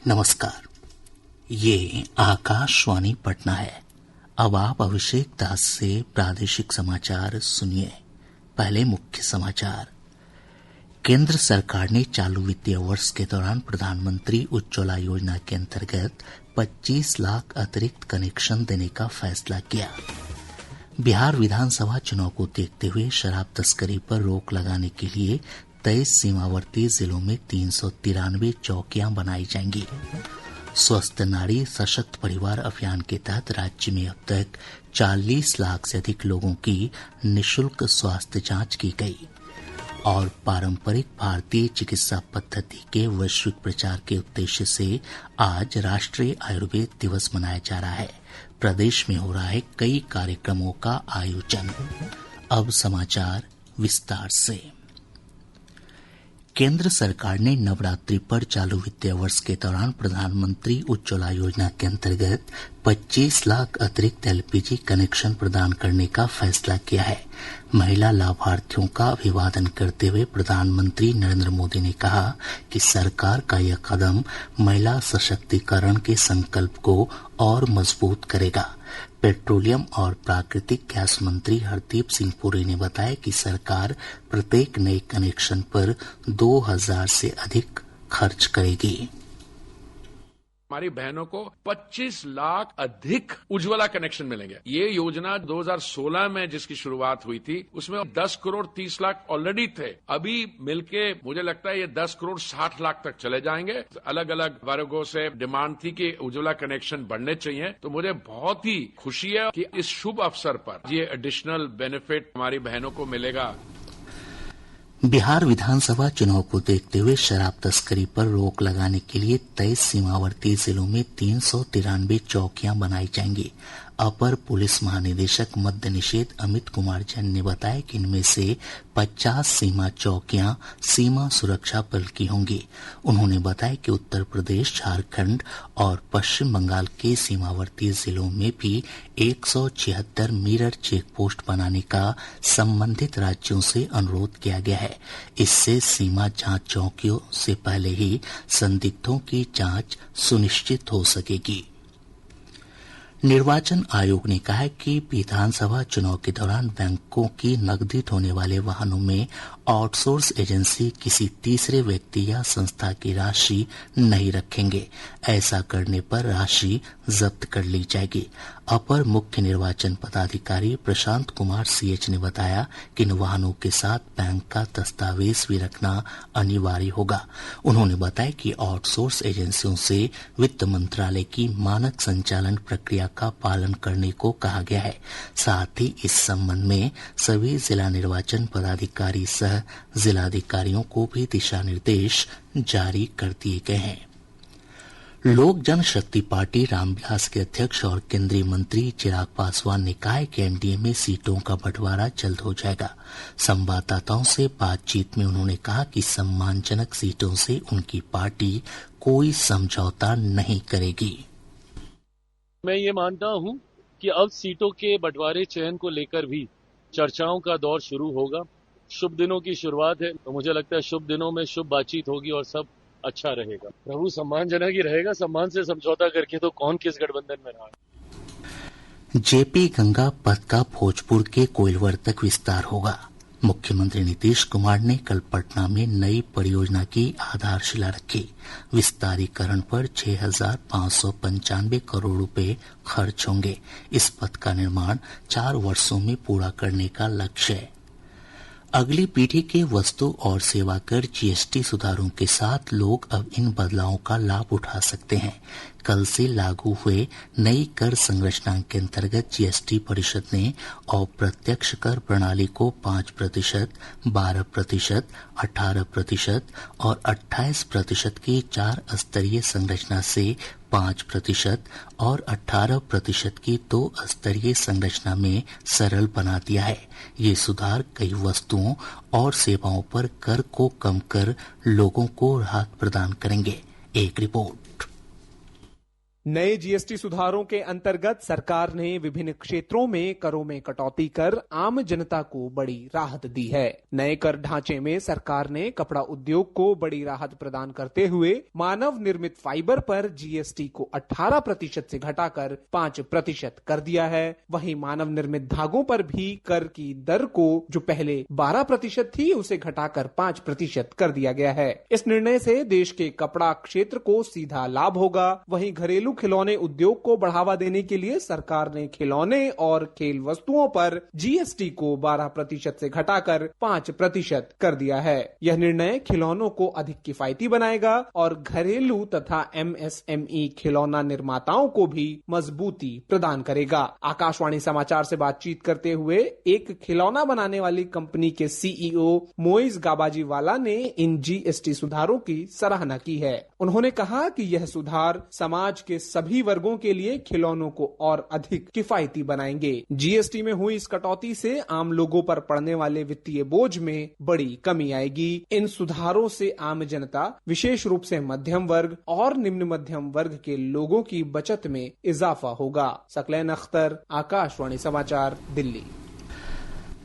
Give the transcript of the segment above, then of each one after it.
नमस्कार। ये आकाशवाणी पटना है। अब आप अभिषेक दास से प्रादेशिक समाचार सुनिए। पहले मुख्य समाचार। केंद्र सरकार ने चालू वित्तीय वर्ष के दौरान प्रधानमंत्री उज्ज्वला योजना के अंतर्गत 25 लाख अतिरिक्त कनेक्शन देने का फैसला किया। बिहार विधानसभा चुनाव को देखते हुए शराब तस्करी पर रोक लगाने के लिए 23 सीमावर्ती जिलों में 393 चौकियां बनाई जाएंगी। स्वस्थ नारी सशक्त परिवार अभियान के तहत राज्य में अब तक 40 लाख से अधिक लोगों की निःशुल्क स्वास्थ्य जांच की गई। और पारंपरिक भारतीय चिकित्सा पद्धति के वैश्विक प्रचार के उद्देश्य से आज राष्ट्रीय आयुर्वेद दिवस मनाया जा रहा है। प्रदेश में हो रहा है कई कार्यक्रमों का आयोजन। अब समाचार विस्तार से। केंद्र सरकार ने नवरात्रि पर चालू वित्तीय वर्ष के दौरान प्रधानमंत्री उज्ज्वला योजना के अंतर्गत 25 लाख अतिरिक्त एलपीजी कनेक्शन प्रदान करने का फैसला किया है। महिला लाभार्थियों का अभिवादन करते हुए प्रधानमंत्री नरेंद्र मोदी ने कहा कि सरकार का यह कदम महिला सशक्तिकरण के संकल्प को और मजबूत करेगा। पेट्रोलियम और प्राकृतिक गैस मंत्री हरदीप सिंह पुरी ने बताया कि सरकार प्रत्येक नए कनेक्शन पर 2000 से अधिक खर्च करेगी। हमारी बहनों को 25 लाख अधिक उज्ज्वला कनेक्शन मिलेंगे। ये योजना 2016 में जिसकी शुरुआत हुई थी उसमें 10 करोड़ 30 लाख ऑलरेडी थे। अभी मिलके मुझे लगता है ये 10 करोड़ 60 लाख तक चले जाएंगे। अलग अलग वर्गों से डिमांड थी कि उज्ज्वला कनेक्शन बढ़ने चाहिए, तो मुझे बहुत ही खुशी है कि इस शुभ अवसर पर ये एडिशनल बेनिफिट हमारी बहनों को मिलेगा। बिहार विधानसभा चुनाव को देखते हुए शराब तस्करी पर रोक लगाने के लिए 23 सीमावर्ती जिलों में 393 चौकियां बनाई जाएंगी। अपर पुलिस महानिदेशक मद्य निषेध अमित कुमार जैन ने बताया कि इनमें से 50 सीमा चौकियां सीमा सुरक्षा बल की होंगी। उन्होंने बताया कि उत्तर प्रदेश, झारखंड और पश्चिम बंगाल के सीमावर्ती जिलों में भी 176 मिरर चेक पोस्ट बनाने का संबंधित राज्यों से अनुरोध किया गया है। इससे सीमा जांच चौकियों से पहले ही संदिग्धों की जांच सुनिश्चित हो सकेगी। निर्वाचन आयोग ने कहा है कि विधानसभा चुनाव के दौरान बैंकों की नकदी ढोने वाले वाहनों में आउटसोर्स एजेंसी किसी तीसरे व्यक्ति या संस्था की राशि नहीं रखेंगे। ऐसा करने पर राशि जब्त कर ली जाएगी। अपर मुख्य निर्वाचन पदाधिकारी प्रशांत कुमार सीएच ने बताया कि इन वाहनों के साथ बैंक का दस्तावेज भी रखना अनिवार्य होगा। उन्होंने बताया कि आउटसोर्स एजेंसियों से वित्त मंत्रालय की मानक संचालन प्रक्रिया का पालन करने को कहा गया है। साथ ही इस संबंध में सभी जिला निर्वाचन पदाधिकारी सह जिलाधिकारियों को भी दिशा निर्देश जारी कर दिए गए हैं। लोक जनशक्ति पार्टी रामविलास के अध्यक्ष और केंद्रीय मंत्री चिराग पासवान ने कहा है कि एनडीए में सीटों का बंटवारा जल्द हो जाएगा। संवाददाताओं से बातचीत में उन्होंने कहा कि सम्मानजनक सीटों से उनकी पार्टी कोई समझौता नहीं करेगी। मैं ये मानता हूं कि अब सीटों के बंटवारे चयन को लेकर भी चर्चाओं का दौर शुरू होगा। शुभ दिनों की शुरुआत है, तो मुझे लगता है शुभ दिनों में शुभ बातचीत होगी और सब अच्छा रहेगा। प्रभु सम्मानजनक ही रहेगा। सम्मान से समझौता करके तो कौन किस गठबंधन में रहा है। जेपी गंगा पथ का भोजपुर के कोइलवर तक विस्तार होगा। मुख्यमंत्री नीतीश कुमार ने कल पटना में नई परियोजना की आधारशिला रखी। विस्तारीकरण पर 6,595 करोड़ रुपए खर्च होंगे। इस पथ का निर्माण 4 वर्षों में पूरा करने का लक्ष्य है। अगली पीढ़ी के वस्तु और सेवा कर जीएसटी सुधारों के साथ लोग अब इन बदलावों का लाभ उठा सकते हैं। कल से लागू हुए नई कर संरचना के अंतर्गत जीएसटी परिषद ने अप्रत्यक्ष कर प्रणाली को 5%, 12%, 18% और 28% की 4 स्तरीय संरचना से 5% और 18% की 2 स्तरीय संरचना में सरल बना दिया है। ये सुधार कई वस्तुओं और सेवाओं पर कर को कम कर लोगों को राहत प्रदान करेंगे। एक रिपोर्ट। नए जीएसटी सुधारों के अंतर्गत सरकार ने विभिन्न क्षेत्रों में करों में कटौती कर आम जनता को बड़ी राहत दी है। नए कर ढांचे में सरकार ने कपड़ा उद्योग को बड़ी राहत प्रदान करते हुए मानव निर्मित फाइबर पर जीएसटी को 18% से घटाकर 5% कर दिया है। वहीं मानव निर्मित धागों पर भी कर की दर को जो पहले 12% थी उसे घटाकर 5% कर दिया गया है। इस निर्णय से देश के कपड़ा क्षेत्र को सीधा लाभ होगा। वहीं घरेलू खिलौने उद्योग को बढ़ावा देने के लिए सरकार ने खिलौने और खेल वस्तुओं पर जीएसटी को 12% से घटाकर 5% कर दिया है। यह निर्णय खिलौनों को अधिक किफायती बनाएगा और घरेलू तथा एमएसएमई खिलौना निर्माताओं को भी मजबूती प्रदान करेगा। आकाशवाणी समाचार से बातचीत करते हुए एक खिलौना बनाने वाली कंपनी के सीईओ मोइज गाबाजीवाला ने इन जीएसटी सुधारों की सराहना की है। उन्होंने कहा कि यह सुधार समाज के सभी वर्गों के लिए खिलौनों को और अधिक किफायती बनाएंगे। जीएसटी में हुई इस कटौती से आम लोगों पर पड़ने वाले वित्तीय बोझ में बड़ी कमी आएगी। इन सुधारों से आम जनता, विशेष रूप से मध्यम वर्ग और निम्न मध्यम वर्ग के लोगों की बचत में इजाफा होगा। सकलैन अख्तर, आकाशवाणी समाचार, दिल्ली।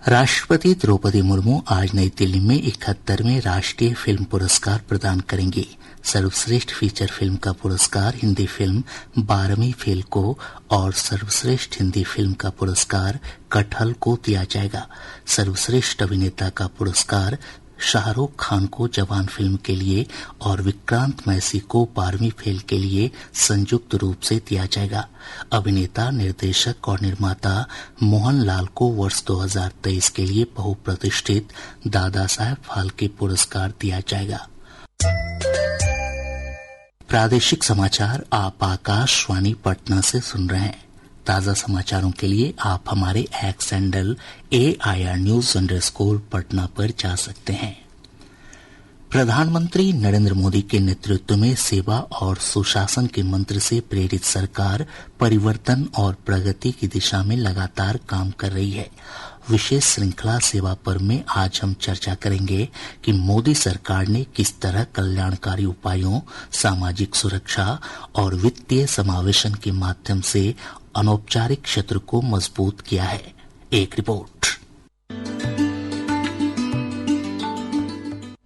राष्ट्रपति द्रौपदी मुर्मू आज नई दिल्ली में 71वें राष्ट्रीय फिल्म पुरस्कार प्रदान करेंगी। सर्वश्रेष्ठ फीचर फिल्म का पुरस्कार हिंदी फिल्म 12वीं फेल को और सर्वश्रेष्ठ हिंदी फिल्म का पुरस्कार कटहल को दिया जाएगा। सर्वश्रेष्ठ अभिनेता का पुरस्कार शाहरुख खान को जवान फिल्म के लिए और विक्रांत मैसी को 12वीं फेल के लिए संयुक्त रूप से दिया जाएगा। अभिनेता, निर्देशक और निर्माता मोहनलाल को वर्ष 2023 के लिए बहुप्रतिष्ठित दादा साहेब फाल्के पुरस्कार दिया जाएगा। प्रादेशिक समाचार आप आकाशवाणी पटना से सुन रहे हैं। ताज़ा समाचारों के लिए आप हमारे x handle AIR News_ Patna पर जा सकते हैं। प्रधानमंत्री नरेंद्र मोदी के नेतृत्व में सेवा और सुशासन के मंत्र से प्रेरित सरकार परिवर्तन और प्रगति की दिशा में लगातार काम कर रही है। विशेष श्रृंखला सेवा पर्व में आज हम चर्चा करेंगे कि मोदी सरकार ने किस तरह कल्याणकारी उपायों, सामाजिक सुरक्षा और वित्तीय समावेशन के माध्यम से अनौपचारिक क्षेत्र को मजबूत किया है। एक रिपोर्ट।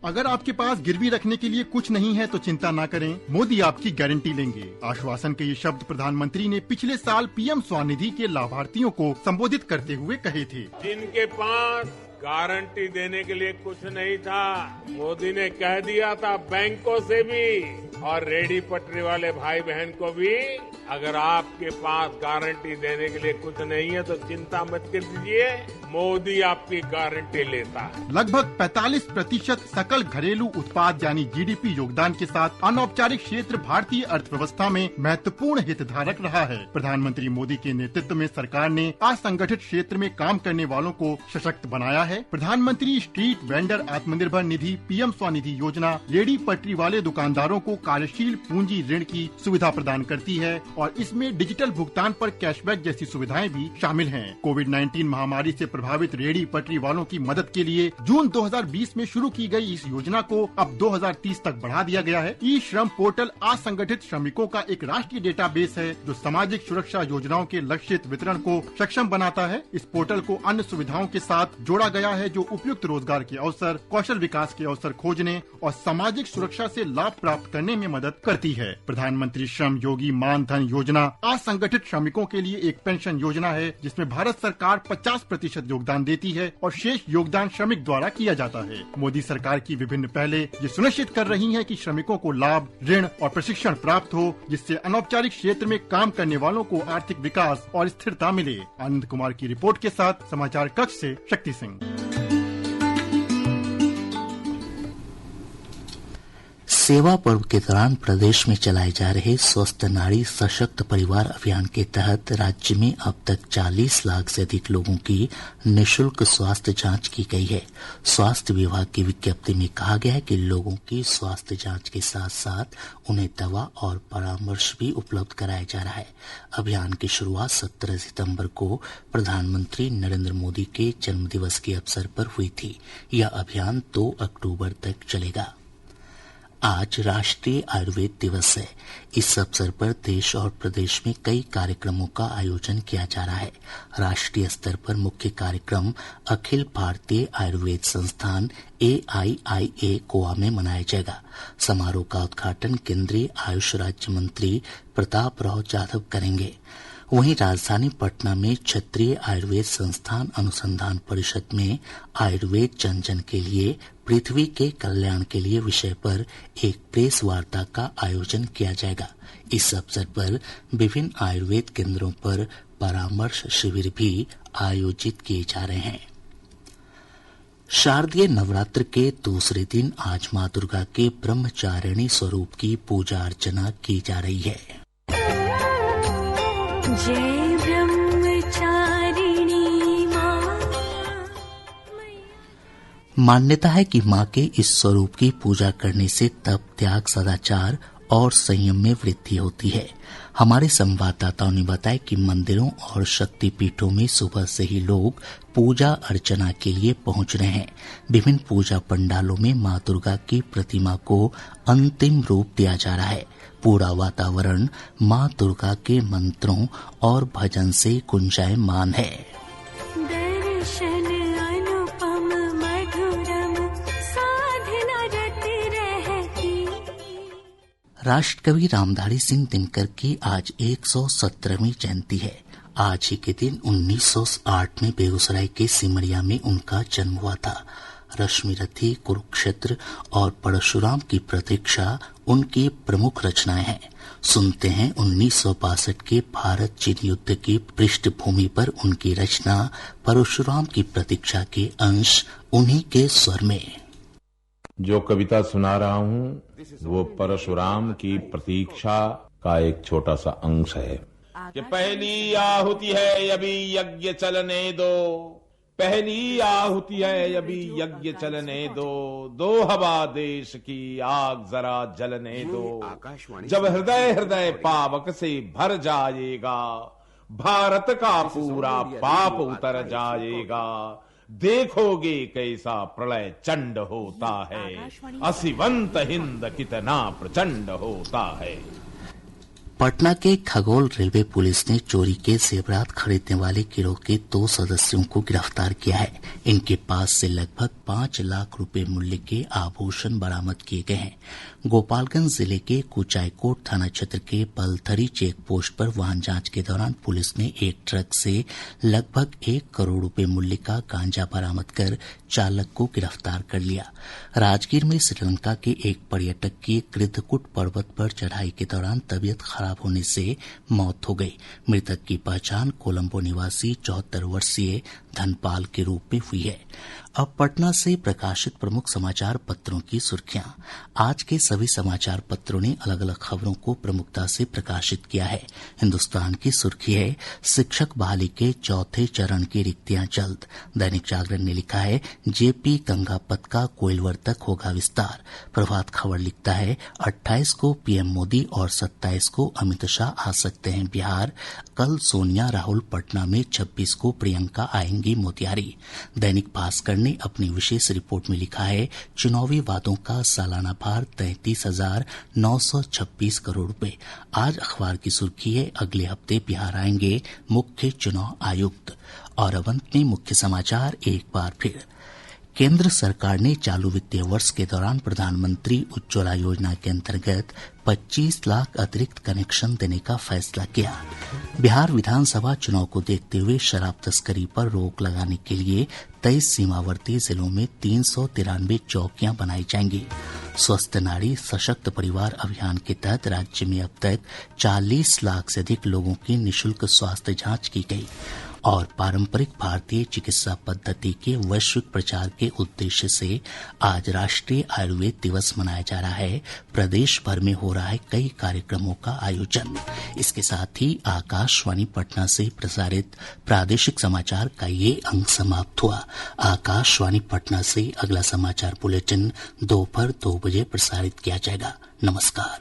अगर आपके पास गिरवी रखने के लिए कुछ नहीं है तो चिंता ना करें, मोदी आपकी गारंटी लेंगे। आश्वासन के ये शब्द प्रधानमंत्री ने पिछले साल पीएम स्वनिधि के लाभार्थियों को संबोधित करते हुए कहे थे। जिनके पास गारंटी देने के लिए कुछ नहीं था, मोदी ने कह दिया था बैंकों से भी और रेडी पटरी वाले भाई बहन को भी, अगर आपके पास गारंटी देने के लिए कुछ नहीं है तो चिंता मत कीजिए, मोदी आपकी गारंटी लेता है। लगभग 45% सकल घरेलू उत्पाद यानी जीडीपी योगदान के साथ अनौपचारिक क्षेत्र भारतीय अर्थव्यवस्था में महत्वपूर्ण हितधारक रहा है। प्रधानमंत्री मोदी के नेतृत्व में सरकार ने असंगठित क्षेत्र में काम करने वालों को सशक्त बनाया है। प्रधानमंत्री street vendor Atmanirbhar Nidhi, PM Svanidhi योजना रेडी पटरी वाले दुकानदारों को कार्यशील पूंजी ऋण की सुविधा प्रदान करती है और इसमें डिजिटल भुगतान पर कैशबैक जैसी सुविधाएं भी शामिल हैं। कोविड-19 महामारी से प्रभावित रेडी पटरी वालों की मदद के लिए जून 2020 में शुरू की गई इस योजना को अब 2030 तक बढ़ा दिया गया है। ई श्रम पोर्टल असंगठित श्रमिकों का एक राष्ट्रीय डेटाबेस है जो सामाजिक सुरक्षा योजनाओं के लक्षित वितरण को सक्षम बनाता है। इस पोर्टल को अन्य सुविधाओं के साथ जोड़ा गया है जो उपयुक्त रोजगार के अवसर, कौशल विकास के अवसर खोजने और सामाजिक सुरक्षा से लाभ प्राप्त करने में मदद करती है। प्रधानमंत्री श्रम योगी मान धन योजना असंगठित श्रमिकों के लिए एक पेंशन योजना है जिसमें भारत सरकार 50% योगदान देती है और शेष योगदान श्रमिक द्वारा किया जाता है। मोदी सरकार की विभिन्न पहले ये सुनिश्चित कर रही हैं कि श्रमिकों को लाभ, ऋण और प्रशिक्षण प्राप्त हो, जिससे अनौपचारिक क्षेत्र में काम करने वालों को आर्थिक विकास और स्थिरता मिले। आनंद कुमार की रिपोर्ट के साथ समाचार कक्ष से शक्ति सिंह। सेवा पर्व के दौरान प्रदेश में चलाए जा रहे स्वस्थ नारी सशक्त परिवार अभियान के तहत राज्य में अब तक 40 लाख से अधिक लोगों की निःशुल्क स्वास्थ्य जांच की गई है। स्वास्थ्य विभाग की विज्ञप्ति में कहा गया है कि लोगों की स्वास्थ्य जांच के साथ साथ उन्हें दवा और परामर्श भी उपलब्ध कराया जा रहा है। अभियान की शुरुआत 17 सितंबर को प्रधानमंत्री नरेंद्र मोदी के जन्मदिवस के अवसर पर हुई थी। यह अभियान 2 अक्टूबर तक चलेगा। आज राष्ट्रीय आयुर्वेद दिवस है। इस अवसर पर देश और प्रदेश में कई कार्यक्रमों का आयोजन किया जा रहा है। राष्ट्रीय स्तर पर मुख्य कार्यक्रम अखिल भारतीय आयुर्वेद संस्थान AIIA गोवा में मनाया जाएगा। समारोह का उद्घाटन केंद्रीय आयुष राज्य मंत्री प्रताप राव जाधव करेंगे। वहीं राजधानी पटना में क्षेत्रीय आयुर्वेद संस्थान अनुसंधान परिषद में आयुर्वेद जन जन के लिए पृथ्वी के कल्याण के लिए विषय पर एक प्रेस वार्ता का आयोजन किया जाएगा। इस अवसर पर विभिन्न आयुर्वेद केंद्रों पर परामर्श शिविर भी आयोजित किए जा रहे हैं। शारदीय नवरात्र के दूसरे दिन आज मां दुर्गा के ब्रह्मचारिणी स्वरूप की पूजा अर्चना की जा रही है। जय ब्रह्मचारिणी मां। मान्यता है कि मां के इस स्वरूप की पूजा करने से तप, त्याग, सदाचार और संयम में वृद्धि होती है। हमारे संवाददाताओं ने बताया कि मंदिरों और शक्तिपीठों में सुबह से ही लोग पूजा अर्चना के लिए पहुंच रहे हैं। विभिन्न पूजा पंडालों में मां दुर्गा की प्रतिमा को अंतिम रूप दिया जा रहा है। पूरा वातावरण मां दुर्गा के मंत्रों और भजन से गुंजायमान है। दर्शन अनुपम मधुरम साधना रति रहती। राष्ट्रकवि रामधारी सिंह दिनकर की आज 117वीं जयंती है। आज ही के दिन 1908 में बेगूसराय के सिमरिया में उनका जन्म हुआ था। रश्मिरथी, कुरुक्षेत्र और परशुराम की प्रतीक्षा उनकी प्रमुख रचनाएं हैं। सुनते हैं 1962 के भारत चीन युद्ध की पृष्ठभूमि पर उनकी रचना परशुराम की प्रतीक्षा के अंश उन्हीं के स्वर में। जो कविता सुना रहा हूँ वो परशुराम की प्रतीक्षा का एक छोटा सा अंश है कि पहली आहुति है अभी यज्ञ चलने दो, पहली आहुति है अभी यज्ञ चलने दो, दो हवा देश की आग जरा जलने दो। जब हृदय हृदय पावक से भर जाएगा, भारत का पूरा पाप उतर जाएगा। देखोगे कैसा प्रलय चंड होता है, असिवंत हिंद कितना प्रचंड होता है। पटना के खगोल रेलवे पुलिस ने चोरी के जेवरात खरीदने वाले गिरोह के 2 सदस्यों को गिरफ्तार किया है। इनके पास से लगभग 5 लाख रुपए मूल्य के आभूषण बरामद किए गए हैं। गोपालगंज जिले के कुचायकोट थाना क्षेत्र के पलथरी चेक पोस्ट पर वाहन जांच के दौरान पुलिस ने एक ट्रक से लगभग 1 करोड़ रुपए मूल्य का गांजा बरामद कर चालक को गिरफ्तार कर लिया। राजगीर में श्रीलंका के एक पर्यटक की कृद्धकुट पर्वत पर चढ़ाई के दौरान तबीयत खराब होने से मौत हो गई। मृतक की पहचान कोलंबो निवासी 74 वर्षीय धनपाल के रूप में हुई है। अब पटना से प्रकाशित प्रमुख समाचार पत्रों की सुर्खियां। आज के सभी समाचार पत्रों ने अलग अलग खबरों को प्रमुखता से प्रकाशित किया है। हिन्दुस्तान की सुर्खी है शिक्षक बहाली के चौथे चरण की रिक्तियां जल्द। दैनिक जागरण ने लिखा है जेपी गंगा पथ का कोइलवर तक होगा विस्तार। प्रभात खबर लिखता है 28 को पीएम मोदी और 27 को अमित शाह आ सकते हैं बिहार। कल सोनिया राहुल पटना में, 26 को प्रियंका आएंगी मोतिहारी। दैनिक भास्कर ने अपनी विशेष रिपोर्ट में लिखा है चुनावी वादों का सालाना भार 33,926 करोड़ रुपए। आज अखबार की सुर्खी है अगले हफ्ते बिहार आएंगे मुख्य चुनाव आयुक्त। और अब अंत में मुख्य समाचार एक बार फिर। केंद्र सरकार ने चालू वित्तीय वर्ष के दौरान प्रधानमंत्री उज्ज्वला योजना के अंतर्गत 25 लाख अतिरिक्त कनेक्शन देने का फैसला किया। बिहार विधानसभा चुनाव को देखते हुए शराब तस्करी पर रोक लगाने के लिए 23 सीमावर्ती जिलों में 393 चौकियां बनाई जाएंगी। स्वस्थ नारी सशक्त परिवार अभियान के तहत राज्य में अब तक 40 लाख से अधिक लोगों की निःशुल्क स्वास्थ्य जांच की गई। और पारंपरिक भारतीय चिकित्सा पद्धति के वैश्विक प्रचार के उद्देश्य से आज राष्ट्रीय आयुर्वेद दिवस मनाया जा रहा है। प्रदेश भर में हो रहा है कई कार्यक्रमों का आयोजन। इसके साथ ही आकाशवाणी पटना से प्रसारित प्रादेशिक समाचार का ये अंक समाप्त हुआ। आकाशवाणी पटना से अगला समाचार बुलेटिन दोपहर 2 बजे प्रसारित किया जाएगा। नमस्कार।